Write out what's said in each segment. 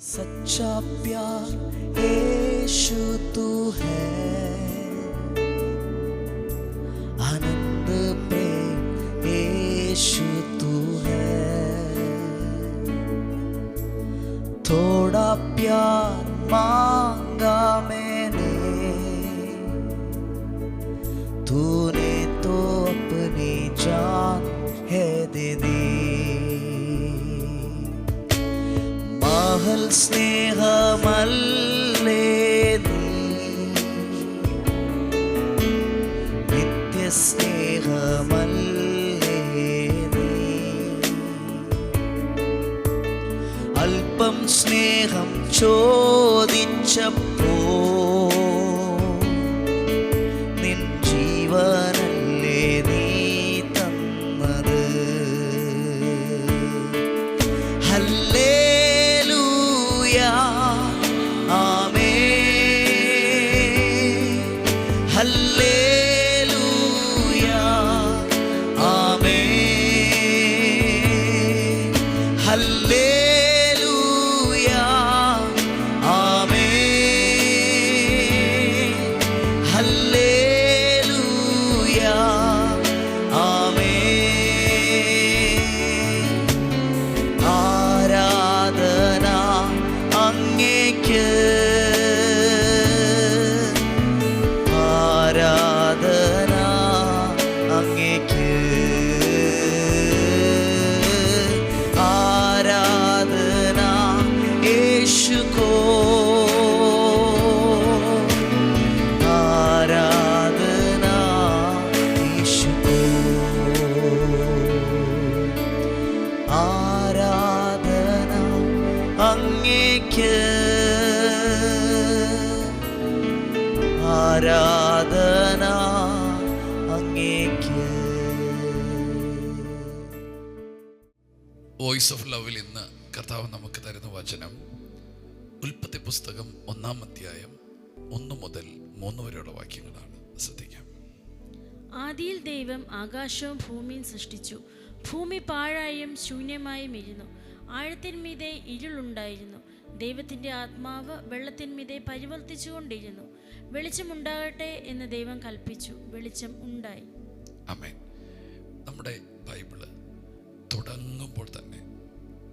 सच्चा प्यार यीशु तू है, आनंद प्रेम यीशु तू है। थोड़ा प्यार मांगा मैंने, तूने तो अपनी जान है दे दी। महल स्नेहमल्ले നീ, നിത്യ സ്നേഹമല്ലേ നീ. അല്പം സ്നേഹം ചോദിച്ചപ്പോ നിൻ ജീവനല്ലേ നീ തന്നത്. ഹല്ലേലൂയാ ആമേൻ, ഹല്ലേലൂയാ ആമേൻ, ഹല്ലേലൂയാ ആമേൻ, ഹല്ലേലൂയാ ആമേൻ. ആരാധന അങ്ങേക്ക്, ആരാധന അങ്ങേക്ക്, ആരാധന യേശു को, ആരാധന യേശു को, ആരാധന അങ്ങേക്ക്, ആരാധന അങ്ങേക്ക്. വോയിസ് ഓഫ് ലവിൽ ഇന്ന് കർത്താവ് നമുക്ക് തരുന്ന വചനം ഉൽപ്പത്തി പുസ്തകം 1-ാം അധ്യായം 1 മുതൽ 3 വരെയുള്ള വാക്യങ്ങളാണ്. ശ്രദ്ധിക്കാം. ആദിയിൽ ദൈവം ആകാശവും ഭൂമിയും സൃഷ്ടിച്ചു. ഭൂമി പാഴായും ശൂന്യമായും ഇരുന്നു. ആഴത്തിന്മീതെ ഇരുളുണ്ടായിരുന്നു. ദൈവത്തിൻ്റെ ആത്മാവ് വെള്ളത്തിന്മീതെ പരിവർത്തിച്ചുകൊണ്ടിരുന്നു. വെളിച്ചമുണ്ടാകട്ടെ എന്ന് ദൈവം കൽപ്പിച്ചു. വെളിച്ചം ഉണ്ടായി. ആമേൻ. നമ്മുടെ ബൈബിള് തുടങ്ങുമ്പോൾ തന്നെ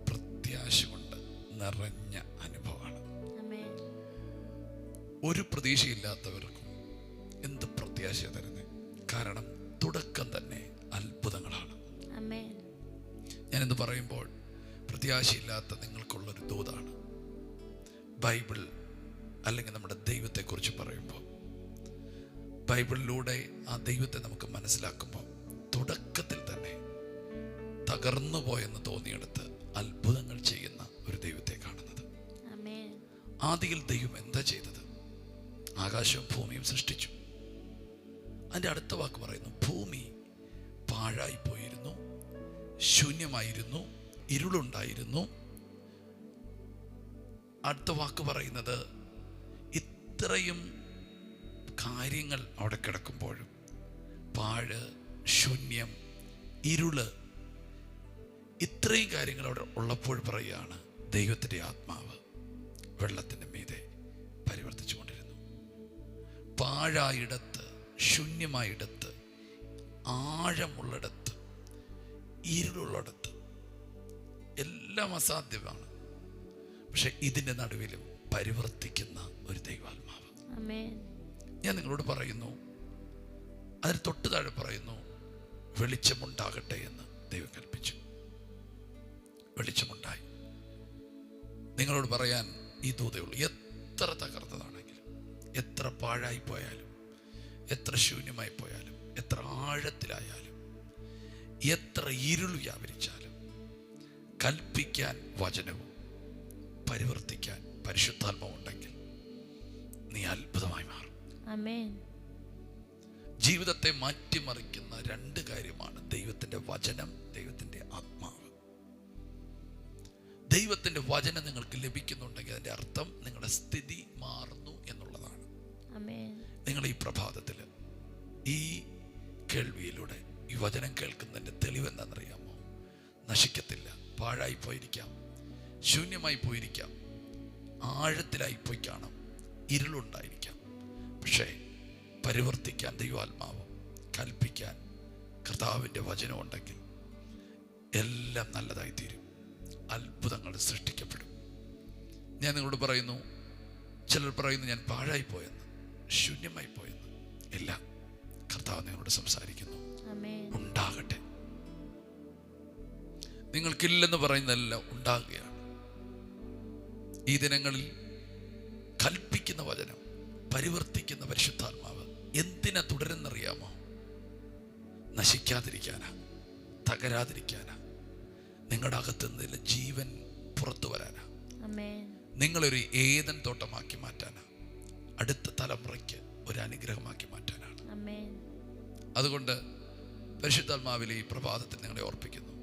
പ്രത്യാശ കൊണ്ട് നിറഞ്ഞ അനുഭവമാണ്. ആമേൻ. ഒരു പ്രതീക്ഷയില്ലാത്തവർക്കും എന്ത് പ്രത്യാശ തരുന്നത്? കാരണം തുടക്കം തന്നെ അത്ഭുതങ്ങളാണ്. ആമേൻ. ഞാനെന്ന് പറയുമ്പോൾ പ്രത്യാശയില്ലാത്ത നിങ്ങൾക്കുള്ളൊരു ദൂതാണ്. ബൈബിൾ അല്ലെങ്കിൽ നമ്മുടെ ദൈവത്തെക്കുറിച്ച് പറയുമ്പോൾ, ബൈബിളിലൂടെ ആ ദൈവത്തെ നമുക്ക് മനസ്സിലാക്കുമ്പോൾ തുടക്കത്തിൽ തന്നെ തകർന്നു പോയെന്ന് തോന്നിയെടുത്ത് അത്ഭുതങ്ങൾ ചെയ്യുന്ന ഒരു ദൈവത്തെ കാണുന്നത്. ആമേൻ. ആദിയിൽ ദൈവം എന്താ ചെയ്തത്? ആകാശവും ഭൂമിയും സൃഷ്ടിച്ചു. അതിൻ്റെ അടുത്ത വാക്ക് പറയുന്നു, ഭൂമി പാഴായി പോയിരുന്നു, ശൂന്യമായിരുന്നു, ഇരുളുണ്ടായിരുന്നു. അടുത്ത വാക്ക് പറയുന്നത്, ഇത്രയും കാര്യങ്ങൾ അവിടെ കിടക്കുമ്പോഴും, പാഴ്, ശൂന്യം, ഇരുള്, ഇത്രയും കാര്യങ്ങൾ അവിടെ ഉള്ളപ്പോൾ പറയുകയാണ്, ദൈവത്തിൻ്റെ ആത്മാവ് വെള്ളത്തിൻ്റെ മീതെ പരിവർത്തിച്ചു കൊണ്ടിരുന്നു. പാഴായിടത്ത്, ശൂന്യമായിടത്ത്, ആഴമുള്ളിടത്ത്, ഇരുളുള്ളിടത്ത് എല്ലാം അസാധ്യമാണ്. പക്ഷെ ഇതിൻ്റെ നടുവിലും പരിവർത്തിക്കുന്ന ഒരു ദൈവാത്മാവ്. ഞാൻ നിങ്ങളോട് പറയുന്നു, അതിന് തൊട്ട് താഴെ പറയുന്നു, വെളിച്ചമുണ്ടാകട്ടെ എന്ന് ദൈവം കൽപ്പിച്ചു. വെളിച്ചമുണ്ടായി. നിങ്ങളോട് പറയാൻ ഈ ദൂതയുള്ളൂ. എത്ര തകർന്നതാണെങ്കിലും, എത്ര പാഴായി പോയാലും, എത്ര ശൂന്യമായി പോയാലും, എത്ര ആഴത്തിലായാലും, എത്ര ഇരുൾ വ്യാപരിച്ചാലും, കൽപ്പിക്കാൻ വചനവും പരിവർത്തിക്കാൻ പരിശുദ്ധാത്മാവും ഉണ്ടെങ്കിൽ നീ അത്ഭുതമായി മാറും. ജീവിതത്തെ മാറ്റിമറിക്കുന്ന 2 കാര്യമാണ് ദൈവത്തിൻ്റെ വചനം, ദൈവത്തിൻ്റെ ആത്മാവ്. ദൈവത്തിൻ്റെ വചനം നിങ്ങൾക്ക് ലഭിക്കുന്നുണ്ടെങ്കിൽ അതിൻ്റെ അർത്ഥം നിങ്ങളുടെ സ്ഥിതി മാറുന്നു എന്നുള്ളതാണ്. നിങ്ങൾ ഈ പ്രഭാതത്തിൽ ഈ കേൾവിയിലൂടെ ഈ വചനം കേൾക്കുന്നതിൻ്റെ തെളിവെന്താണെന്നറിയാമോ? നശിക്കത്തില്ല. പാഴായി പോയിരിക്കാം, ശൂന്യമായി പോയിരിക്കാം, ആഴത്തിലായിപ്പോയി കാണാം, ഇരുളുണ്ടായിരിക്കാം. പക്ഷേ പരിവർത്തിക്കാൻ ദൈവാത്മാവ്, കൽപ്പിക്കാൻ കർത്താവിൻ്റെ വചനം ഉണ്ടെങ്കിൽ എല്ലാം നല്ലതായിത്തീരും. അത്ഭുതങ്ങൾ സൃഷ്ടിക്കപ്പെടും. ഞാൻ നിങ്ങളോട് പറയുന്നു, ചിലർ പറയുന്നു ഞാൻ പാഴായിപ്പോയെന്ന്, ശൂന്യമായി പോയെന്ന്. ഇല്ല, കർത്താവ് നിങ്ങളോട് സംസാരിക്കുന്നു, ഉണ്ടാകട്ടെ. നിങ്ങൾക്കില്ലെന്ന് പറയുന്നതെല്ലാം ഉണ്ടാകുകയാണ്. ഈ ദിനങ്ങളിൽ കൽപ്പിക്കുന്ന വചനം, പരിവർത്തിക്കുന്ന പരിശുദ്ധാത്മാവ് എന്തിനാ തുടരുന്നറിയാമോ? നശിക്കാതിരിക്കാനാ, തകരാതിരിക്കാനാ, നിങ്ങളുടെ അകത്ത് നിന്ന് ജീവൻ പുറത്തു വരാനാ, നിങ്ങളൊരു ഏദൻ തോട്ടമാക്കി മാറ്റാനാ, അടുത്ത തലമുറയ്ക്ക് ഒരു അനുഗ്രഹമാക്കി മാറ്റാനാണ്. അതുകൊണ്ട് പരിശുദ്ധാത്മാവിലെ ഈ പ്രഭാതത്തിൽ നിങ്ങളെ ഓർപ്പിക്കുന്നു,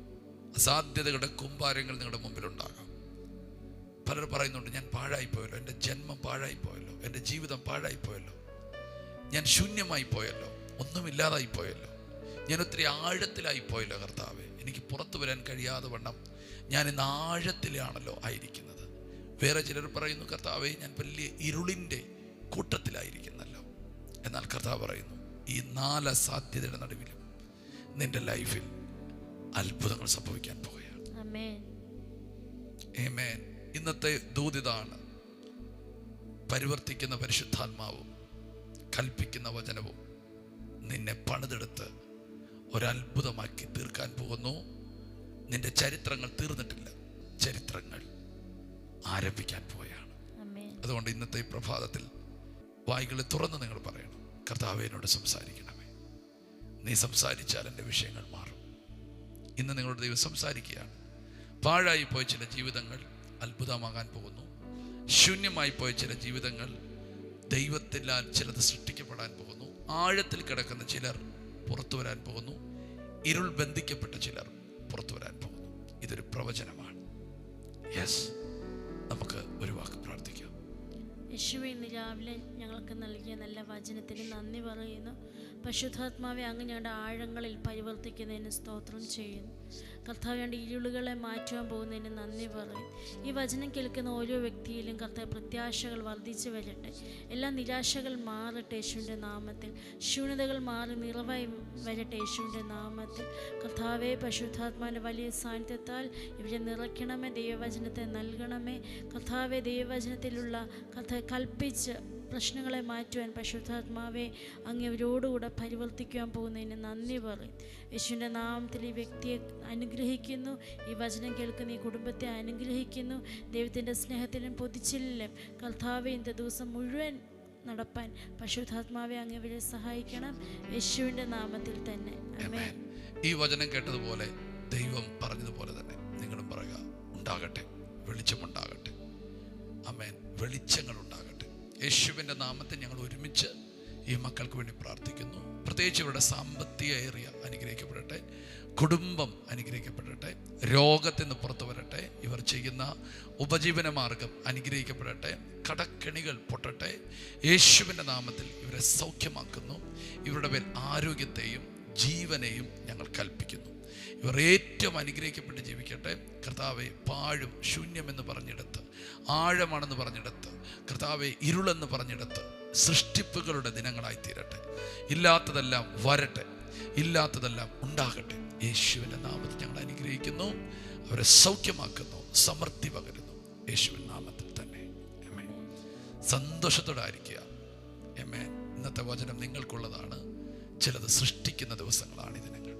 അസാധ്യതകളുടെ കൂമ്പാരങ്ങൾ നിങ്ങളുടെ മുമ്പിലുണ്ടാകാം. പലർ പറയുന്നുണ്ട്, ഞാൻ പാഴായിപ്പോയല്ലോ, എൻ്റെ ജന്മം പാഴായിപ്പോയല്ലോ, എൻ്റെ ജീവിതം പാഴായിപ്പോയല്ലോ, ഞാൻ ശൂന്യമായി പോയല്ലോ, ഒന്നുമില്ലാതായി പോയല്ലോ, ഞാൻ ഒത്തിരി ആഴത്തിലായിപ്പോയല്ലോ കർത്താവേ, എനിക്ക് പുറത്തു വരാൻ കഴിയാതെ വണ്ണം ഞാൻ ഇന്ന് ആഴത്തിലാണല്ലോ ആയിരിക്കുന്നത്. വേറെ ചിലർ പറയുന്നു, കർത്താവേ ഞാൻ വലിയ ഇരുളിൻ്റെ കൂട്ടത്തിലായിരിക്കുന്നല്ലോ. എന്നാൽ കർത്താവ് പറയുന്നു, ഈ 4 അസാധ്യതയുടെ നടുവിലും നിന്റെ ലൈഫിൽ അത്ഭുതങ്ങൾ സംഭവിക്കാൻ പോവുകയാണ്. ആമേൻ. ഇന്നത്തെ ദൂതിതാണ്, പരിവർത്തിക്കുന്ന പരിശുദ്ധാത്മാവും കൽപ്പിക്കുന്ന വചനവും നിന്നെ പണിതെടുത്ത് ഒരത്ഭുതമാക്കി തീർക്കാൻ പോകുന്നു. നിന്റെ ചരിത്രങ്ങൾ തീർന്നിട്ടില്ല, ചരിത്രങ്ങൾ ആരംഭിക്കാൻ പോവുകയാണ്. അതുകൊണ്ട് ഇന്നത്തെ പ്രഭാതത്തിൽ വായ്കളെ തുറന്ന് നിങ്ങൾ പറയണം, കർത്താവേ എന്നോട് സംസാരിക്കണമേ. നീ സംസാരിച്ചാൽ എൻ്റെ വിഷയങ്ങൾ മാറും. ഇന്ന് നിങ്ങളോട് ദൈവം സംസാരിക്കുകയാണ്. പാഴായി പോയ ചില ജീവിതങ്ങൾ അത്ഭുതമാകാൻ പോകുന്നു. ശൂന്യമായി പോയ ചില ജീവിതങ്ങൾ ദൈവത്തിനാൽ ചിലത് സൃഷ്ടിക്കപ്പെടാൻ പോകുന്നു. ആഴത്തിൽ കിടക്കുന്ന ചിലർ പുറത്തു വരാൻ പോകുന്നു. ഇരുൾ ബന്ധിക്കപ്പെട്ട ചിലർ പുറത്തു വരാൻ പോകുന്നു. ഇതൊരു പ്രവചനമാണ്. യെസ്, നമുക്ക് ഒരു വാക്ക് പ്രാർത്ഥിക്കാം. യേശുവേ, ഇന്ന് രാവിലെ ഞങ്ങൾക്ക് നൽകിയ നല്ല വചനത്തിന് നന്ദി പറയുന്നു. പരിശുദ്ധാത്മാവെ, അങ്ങ് ഞങ്ങളുടെ ആഴങ്ങളിൽ പരിവർത്തിക്കുന്നതിന് സ്തോത്രം ചെയ്യുന്നു. കർത്താവ്, ഞങ്ങളുടെ ഇരുളുകളെ മാറ്റുവാൻ പോകുന്നതിന് നന്ദി പറയും. ഈ വചനം കേൾക്കുന്ന ഓരോ വ്യക്തിയിലും കർത്താവ് പ്രത്യാശകൾ വർദ്ധിച്ചു വരട്ടെ. എല്ലാ നിരാശകൾ മാറട്ടെ യേശുവിൻ്റെ നാമത്തിൽ. ശൂന്യതകൾ മാറി നിറവായി വരട്ടെ യേശുവിൻ്റെ നാമത്തിൽ. കർത്താവെ, പരിശുദ്ധാത്മാവിൻ്റെ വലിയ സാന്നിധ്യത്താൽ ഇവരെ നിറയ്ക്കണമേ, ദൈവവചനത്തെ നൽകണമേ. കർത്താവെ, ദൈവവചനത്തിലുള്ള കർത്താവ് കൽപ്പിച്ച് പ്രശ്നങ്ങളെ മാറ്റുവാൻ പരിശുദ്ധാത്മാവെ അങ്ങ് അവരോടുകൂടെ പരിവർത്തിക്കുവാൻ പോകുന്നതിന് നന്ദി പറയും. യേശുവിൻ്റെ നാമത്തിൽ ഈ വ്യക്തിയെ അനുഗ്രഹിക്കുന്നു. ഈ വചനം കേൾക്കുന്ന ഈ കുടുംബത്തെ അനുഗ്രഹിക്കുന്നു. ദൈവത്തിൻ്റെ സ്നേഹത്തിലും പൊതിച്ചിലും കർത്താവെ ഇന്നത്തെ ദിവസം മുഴുവൻ നടപ്പാൻ പരിശുദ്ധാത്മാവെ അങ്ങ് ഇവരെ സഹായിക്കണം, യേശുവിൻ്റെ നാമത്തിൽ തന്നെ. ആമേൻ. ഈ വചനം കേട്ടതുപോലെ ദൈവം പറഞ്ഞതുപോലെ തന്നെ നിങ്ങളും പറയുക, ഉണ്ടാകട്ടെ, വെളിച്ചമുണ്ടാകട്ടെ. ആമേൻ. വെളിച്ചങ്ങൾ ഉണ്ടാകട്ടെ. യേശുവിൻ്റെ നാമത്തിൽ ഞങ്ങൾ ഒരുമിച്ച് ഈ മക്കൾക്ക് വേണ്ടി പ്രാർത്ഥിക്കുന്നു. പ്രത്യേകിച്ച് ഇവരുടെ സാമ്പത്തിക ഏരിയ അനുഗ്രഹിക്കപ്പെടട്ടെ, കുടുംബം അനുഗ്രഹിക്കപ്പെടട്ടെ, രോഗത്തിൽ നിന്ന് പുറത്തു വരട്ടെ, ഇവർ ചെയ്യുന്ന ഉപജീവന മാർഗം അനുഗ്രഹിക്കപ്പെടട്ടെ, കടക്കെണികൾ പൊട്ടട്ടെ. യേശുവിൻ്റെ നാമത്തിൽ ഇവരെ സൗഖ്യമാക്കുന്നു. ഇവരുടെ മേൽ ആരോഗ്യത്തെയും ജീവനെയും ഞങ്ങൾ കൽപ്പിക്കുന്നു. ഇവർ ഏറ്റവും അനുഗ്രഹിക്കപ്പെട്ട് ജീവിക്കട്ടെ. കർത്താവെ, പാഴും ശൂന്യമെന്ന് പറഞ്ഞിടത്ത്, ആഴമാണെന്ന് പറഞ്ഞിടത്ത്, കർത്താവെ ഇരുളെന്ന് പറഞ്ഞിടത്ത് സൃഷ്ടിപ്പുകളുടെ ദിനങ്ങളായി തീരട്ടെ. ഇല്ലാത്തതെല്ലാം വരട്ടെ, ഇല്ലാത്തതെല്ലാം ഉണ്ടാകട്ടെ. യേശുവിൻ്റെ നാമത്തിൽ ഞങ്ങൾ അനുഗ്രഹിക്കുന്നു, അവരെ സൗഖ്യമാക്കുന്നു, സമൃദ്ധി പകരുന്നു യേശുവിൻ്റെ നാമത്തിൽ തന്നെ. ആമേൻ. സന്തോഷത്തോടെ ആയിരിക്കുക. ആമേൻ. ഇന്നത്തെ വചനം നിങ്ങൾക്കുള്ളതാണ്. ചിലത് സൃഷ്ടിക്കുന്ന ദിവസങ്ങളാണ് ഈ ദിനങ്ങൾ,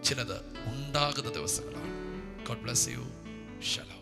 ചിലത് ഉണ്ടാകുന്ന ദിവസങ്ങളാണ്. God bless you. Shalom.